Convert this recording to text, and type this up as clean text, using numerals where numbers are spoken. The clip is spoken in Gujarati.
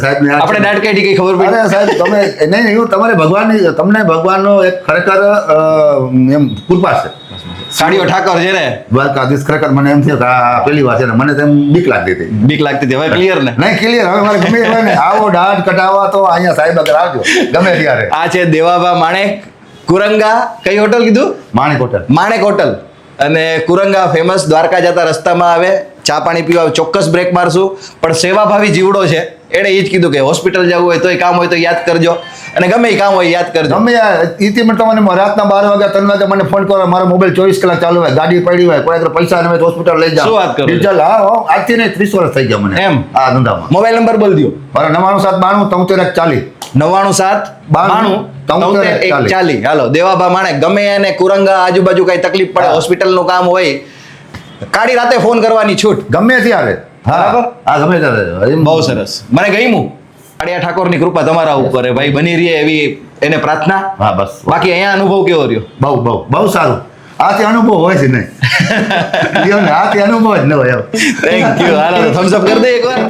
સાહેબ આપણે દાટ કાઢી કઈ ખબર પડી? અરે સાહેબ તમે નહીં એવું તમારે ભગવાનની તમને ભગવાનનો એક ખરેખર એમ કૃપા છે. સાડીઓ ઠાકર છે ને, દ્વારકાધીશ ખરેખર મને એમ થયું કે આ પહેલી વાર છે ને મને તેમ બીક લાગતી હતી. બીક લાગતી હતી, હવે ક્લિયર ને? નહીં ક્લિયર, હવે મારે ગમે એ હોય ને આવો દાઢ કટાવવા તો અહીંયા સાહેબ આગળ આવજો ગમે ત્યારે. આ છે દેવાબા માણેક કુરંગા. કઈ હોટલ કીધું? માણેક હોટલ. માણેક હોટલ. અને કુરંગા ફેમસ, દ્વારકા જતા રસ્તામાં આવે, ચા પાણી પીવા ચોક્કસ બ્રેક મારશું. પણ સેવાભાવી જીવડો છે, એણે એ જ કીધું કે હોસ્પિટલ જવું હોય તોય કામ હોય તો યાદ કરજો, અને ગમે એ કામ હોય યાદ કરજો. ગમે ઇતિમત તમને રાતના 12 વાગ્યા 3 વાગે મને ફોન કરો, મારો મોબાઈલ 24 કલાક ચાલુ હોય, ગાડી પડી હોય, કોઈ આગળ પૈસા ન હોય તો હોસ્પિટલ લઈ જાઓ. શું વાત કરો છો? ડીઝલ હા આજથી નહીં 30 વર્ષ થઈ ગયા મને એમ? આ ધંધામાં. મોબાઈલ નંબર બોલ દો. મારો 9792 73 97 40. હાલો, દેવાબા માણેક. ગમે એને કુરંગા આજુબાજુ કઈ તકલીફ પડે, હા. હોસ્પિટલ નું કામ હોય, કાળી રાતે ફોન કરવાની છૂટ. ગમે ત્યારે. બરાબર? હા ગમે ત્યારે. બહુ સરસ, મને ગમ્યું. કાળિયા ઠાકોરની કૃપા તમારા ઉપર ભાઈ બની રહી એવી એને પ્રાર્થના. હા બસ. બાકી અહીંયા અનુભવ કેવો રહ્યો? બહુ સારું. આથી અનુભવ હોય છે નહીં. આથી અનુભવ જ ન હોય. Thank you. Hello Thums up કરી દે એકવાર.